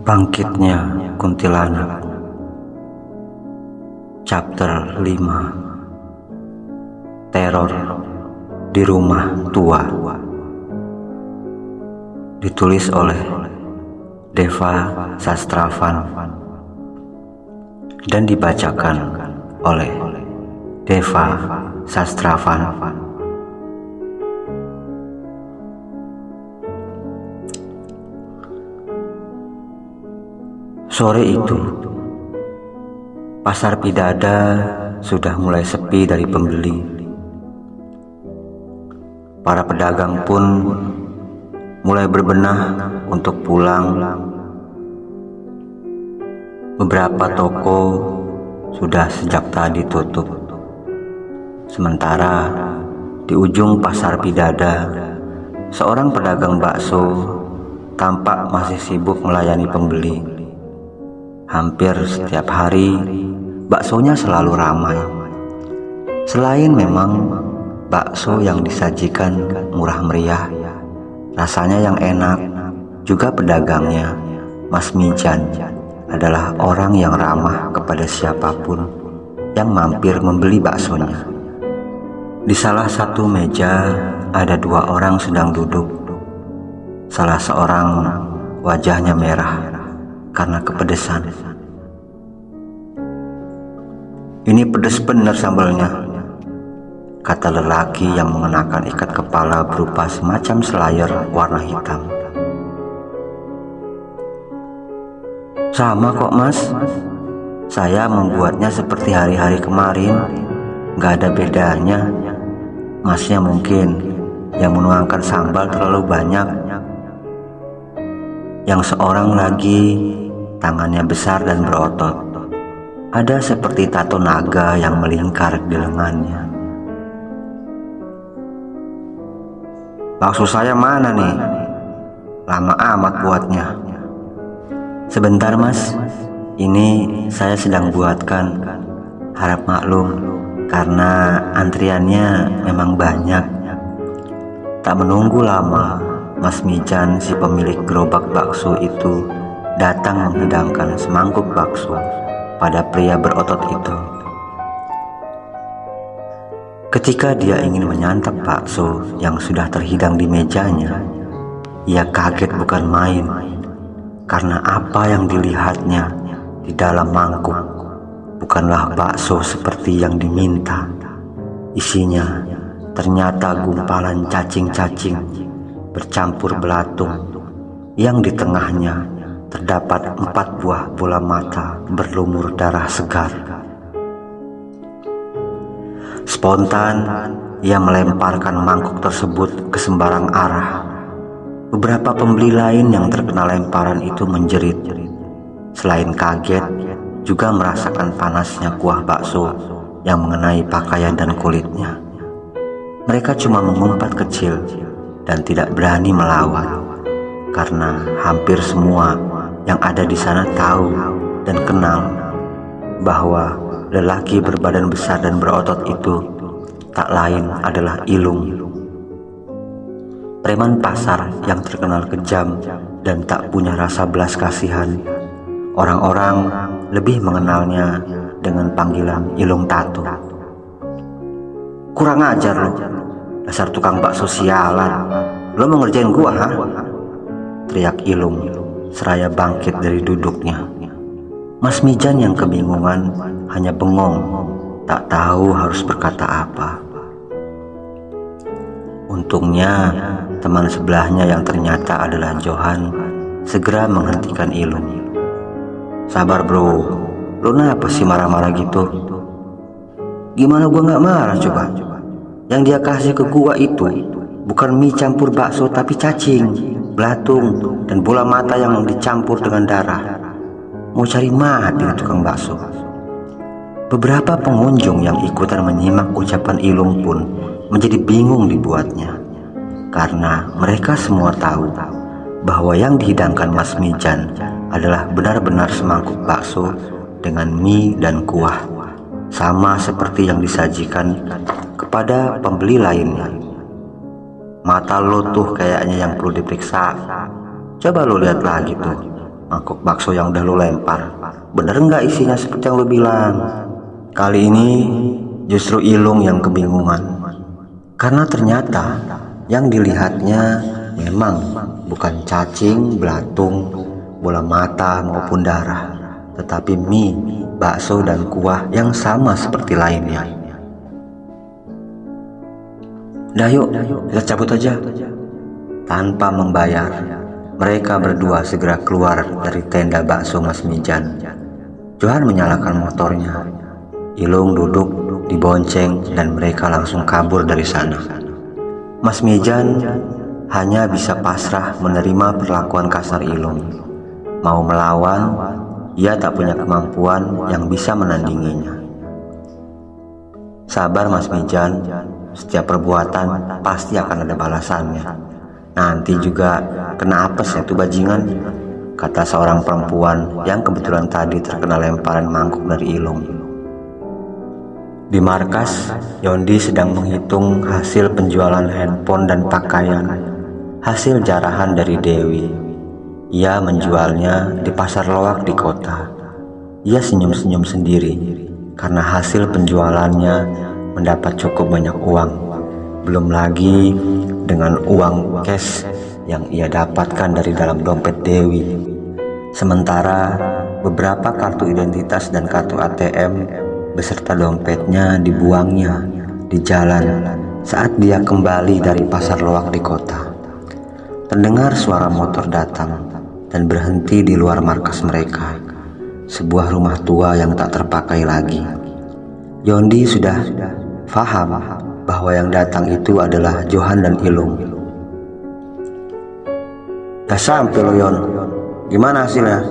Bangkitnya Kuntilanak. Chapter 5. Teror di Rumah Tua. Ditulis oleh Deva Sastravan dan dibacakan oleh Deva Sastravan. Sore itu, pasar Pidada sudah mulai sepi dari pembeli. Para pedagang pun mulai berbenah untuk pulang. Beberapa toko sudah sejak tadi tutup. Sementara di ujung pasar Pidada, seorang pedagang bakso tampak masih sibuk melayani pembeli. Hampir setiap hari, baksonya selalu ramai. Selain memang bakso yang disajikan murah meriah, rasanya yang enak, juga pedagangnya, Mas Mijan, adalah orang yang ramah kepada siapapun yang mampir membeli baksonya. Di salah satu meja ada dua orang sedang duduk. Salah seorang wajahnya merah karena kepedesan. "Ini pedes bener sambalnya," kata lelaki yang mengenakan ikat kepala berupa semacam slayer warna hitam. "Sama kok mas, saya membuatnya seperti hari-hari kemarin, gak ada bedanya. Masnya mungkin yang menuangkan sambal terlalu banyak." Yang seorang lagi, tangannya besar dan berotot. Ada seperti tato naga yang melingkar di lengannya. "Bakso saya mana nih? Lama amat buatnya." "Sebentar mas, ini saya sedang buatkan. Harap maklum, karena antriannya memang banyak." Tak menunggu lama, Mas Mijan, si pemilik gerobak bakso itu, datang menghidangkan semangkuk bakso pada pria berotot itu. Ketika dia ingin menyantap bakso yang sudah terhidang di mejanya, ia kaget bukan main, karena apa yang dilihatnya di dalam mangkuk bukanlah bakso seperti yang diminta. Isinya ternyata gumpalan cacing-cacing bercampur belatung, yang di tengahnya terdapat 4 buah bola mata berlumur darah segar. Spontan ia melemparkan mangkuk tersebut ke sembarang arah. Beberapa pembeli lain yang terkena lemparan itu menjerit. Selain kaget, juga merasakan panasnya kuah bakso yang mengenai pakaian dan kulitnya. Mereka cuma mengumpat kecil dan tidak berani melawan, karena hampir semua yang ada di sana tahu dan kenal bahwa lelaki berbadan besar dan berotot itu tak lain adalah Ilung, preman pasar yang terkenal kejam dan tak punya rasa belas kasihan. Orang-orang lebih mengenalnya dengan panggilan Ilung Tato. "Kurang ajar lo, dasar tukang bakso sialan. Lo mau ngerjain gua, ha?" teriak Ilung seraya bangkit dari duduknya. Mas Mijan yang kebingungan hanya bengong, tak tahu harus berkata apa. Untungnya teman sebelahnya yang ternyata adalah Johan segera menghentikan Ilung. "Sabar bro, lo kenapa sih marah-marah gitu?" "Gimana gua gak marah coba? Yang dia kasih ke gua itu bukan mie campur bakso tapi cacing, belatung, dan bola mata yang dicampur dengan darah. Mau cari mati tukang bakso." Beberapa pengunjung yang ikutan menyimak ucapan Ilung pun menjadi bingung dibuatnya, karena mereka semua tahu bahwa yang dihidangkan Mas Mijan adalah benar-benar semangkuk bakso dengan mie dan kuah, sama seperti yang disajikan kepada pembeli lainnya. "Mata lo tuh kayaknya yang perlu diperiksa. Coba lo lihat lagi tuh, mangkok bakso yang udah lu lempar bener nggak isinya seperti yang lu bilang? Kali ini justru Ilung yang kebingungan, karena ternyata yang dilihatnya memang bukan cacing, belatung, bola mata maupun darah, tetapi mie, bakso dan kuah yang sama seperti lainnya. Dah yuk, kita cabut aja. Tanpa membayar, mereka berdua segera keluar dari tenda bakso Mas Mijan. Johan menyalakan motornya. Ilung duduk dibonceng dan mereka langsung kabur dari sana. Mas Mijan hanya bisa pasrah menerima perlakuan kasar Ilung. Mau melawan, ia tak punya kemampuan yang bisa menandinginya. Sabar Mas Mijan, setiap perbuatan pasti akan ada balasannya. Nanti juga kena apes ya tuh bajingan, kata seorang perempuan yang kebetulan tadi terkena lemparan mangkuk dari Ilung. Di markas, Yondi sedang menghitung hasil penjualan handphone dan pakaian, hasil jarahan dari Dewi. Ia menjualnya di pasar loak di kota. Ia senyum-senyum sendiri karena hasil penjualannya mendapat cukup banyak uang. Belum lagi dengan uang cash yang ia dapatkan dari dalam dompet Dewi. Sementara beberapa kartu identitas dan kartu ATM beserta dompetnya dibuangnya di jalan saat dia kembali dari pasar loak di kota. Terdengar suara motor datang dan berhenti di luar markas mereka, sebuah rumah tua yang tak terpakai lagi. Yondi sudah paham bahwa yang datang itu adalah Johan dan Ilung. Udah sampai lo Yon, gimana hasilnya?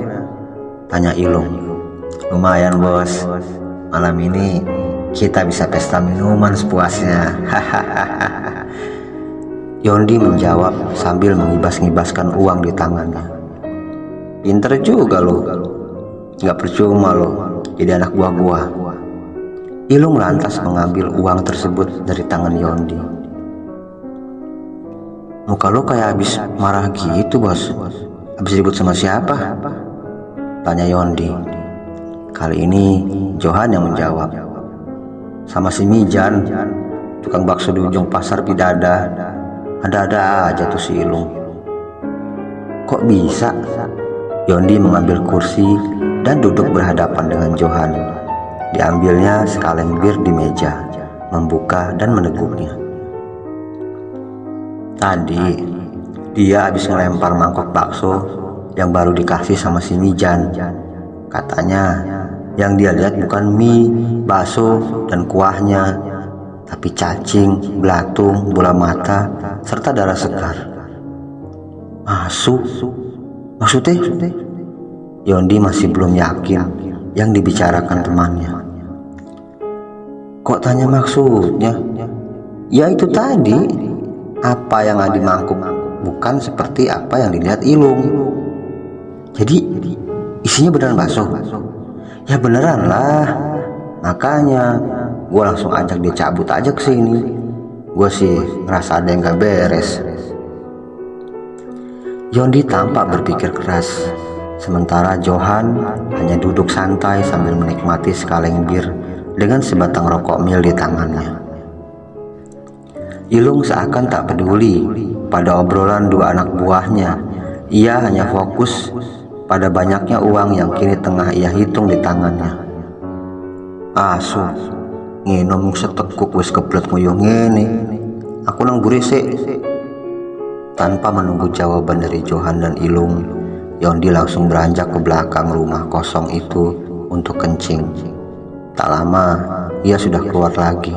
Tanya Ilung. Lumayan bos, malam ini kita bisa pesta minuman sepuasnya. Yondi menjawab sambil mengibas-ngibaskan uang di tangannya. Pinter juga lo, gak percuma lo jadi anak buah gua. Ilung lantas mengambil uang tersebut dari tangan Yondi. Muka lo kayak habis marah gitu bos, habis ribut sama siapa? Tanya Yondi. Kali ini Johan yang menjawab. Sama si Mijan, tukang bakso di ujung pasar Pidada. Ada-ada aja tuh si Ilung. Kok bisa? Yondi mengambil kursi dan duduk berhadapan dengan Johan. Diambilnya sekaleng bir di meja, membuka dan meneguknya. Tadi dia habis ngelempar mangkok bakso yang baru dikasih sama si Mijan. Katanya yang dia lihat bukan mie, bakso dan kuahnya, tapi cacing, belatung, bola mata, serta darah segar. Masuk? Maksudnya? Yondi masih belum yakin yang dibicarakan temannya. Kok tanya maksudnya? Ya itu tadi, apa yang ada di mangkuk bukan seperti apa yang dilihat Ilung. Jadi isinya beneran bakso? Ya beneran lah, makanya gue langsung ajak dia cabut aja ke sini. Gue sih ngerasa ada yang gak beres. Yondi tampak berpikir keras, sementara Johan hanya duduk santai sambil menikmati sekaleng bir dengan sebatang rokok mil di tangannya. Ilung seakan tak peduli pada obrolan dua anak buahnya. Ia hanya fokus pada banyaknya uang yang kini tengah ia hitung di tangannya. Asu, nginum setekuk wis keblet nguyuh ngene. Aku nang mburi sik. Tanpa menunggu jawaban dari Johan dan Ilung, Yondi langsung beranjak ke belakang rumah kosong itu untuk kencing. Tak lama, ia sudah keluar lagi.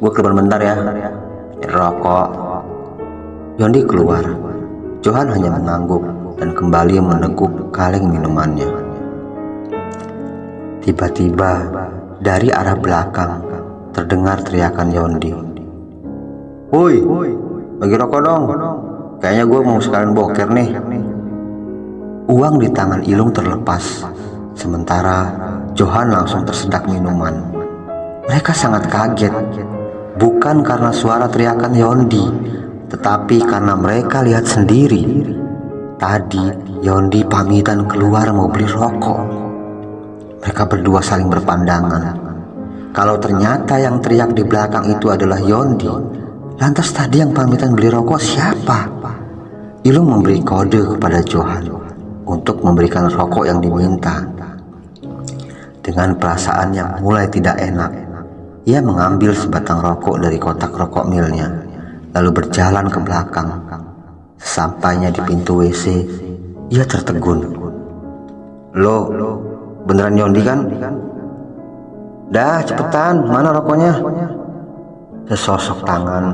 Gue keluar bentar ya, rokok. Yondi keluar. Johan hanya mengangguk dan kembali meneguk kaleng minumannya. Tiba-tiba, dari arah belakang, terdengar teriakan Yondi. Woi, bagi rokok dong. Kayaknya gue mau sekalian boker nih. Uang di tangan Ilung terlepas, sementara Johan langsung tersedak minuman. Mereka sangat kaget, bukan karena suara teriakan Yondi, tetapi karena mereka lihat sendiri Tadi Yondi pamitan keluar mau beli rokok. Mereka berdua saling berpandangan. Kalau ternyata yang teriak di belakang itu adalah Yondi, lantas tadi yang pamitan beli rokok siapa? Ilung memberi kode kepada Johan untuk memberikan rokok yang diminta. Dengan perasaan yang mulai tidak enak, ia mengambil sebatang rokok dari kotak rokok milnya, lalu berjalan ke belakang. Sesampainya di pintu WC, ia tertegun. Lo, beneran Yondi kan? Dah cepetan, mana rokoknya? Sesosok tangan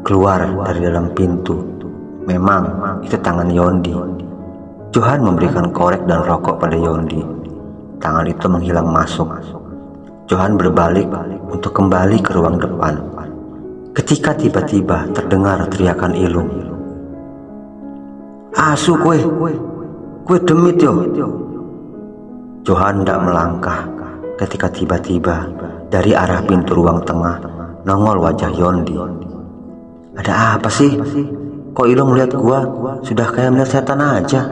keluar dari dalam pintu. Memang itu tangan Yondi. Johan memberikan korek dan rokok pada Yondi. Tangan itu menghilang masuk. Johan berbalik untuk kembali ke ruang depan. Ketika tiba-tiba terdengar teriakan Ilung. Asu kue demit yo. Johan tidak melangkah ketika tiba-tiba dari arah pintu ruang tengah nongol wajah Yondi. Ada apa sih? Kok Ilung melihat gua sudah kayak melihat setan aja?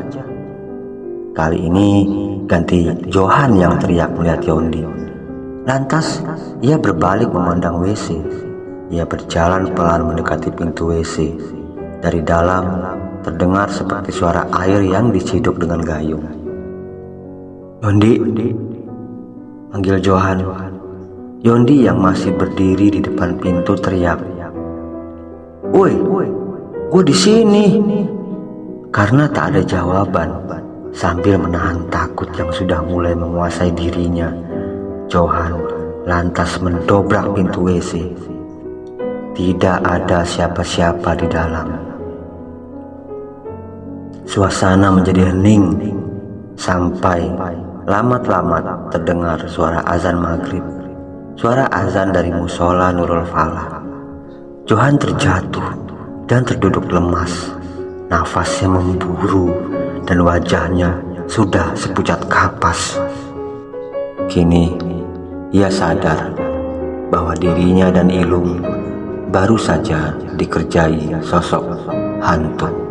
Kali ini ganti Johan yang teriak melihat Yondi. Lantas ia berbalik memandang WC. Ia berjalan pelan mendekati pintu WC. Dari dalam terdengar seperti suara air yang diciduk dengan gayung. Yondi, panggil Johan. Yondi yang masih berdiri di depan pintu teriak, "Woi, gue di sini." Karena tak ada jawaban, sambil menahan takut yang sudah mulai menguasai dirinya, Johan lantas mendobrak pintu WC. Tidak ada siapa-siapa di dalam. Suasana menjadi hening sampai lamat-lamat terdengar suara azan maghrib, suara azan dari musola Nurul Falah. Johan terjatuh dan terduduk lemas. Nafasnya memburu dan wajahnya sudah sepucat kapas. Kini ia sadar bahwa dirinya dan Ilung baru saja dikerjai sosok hantu.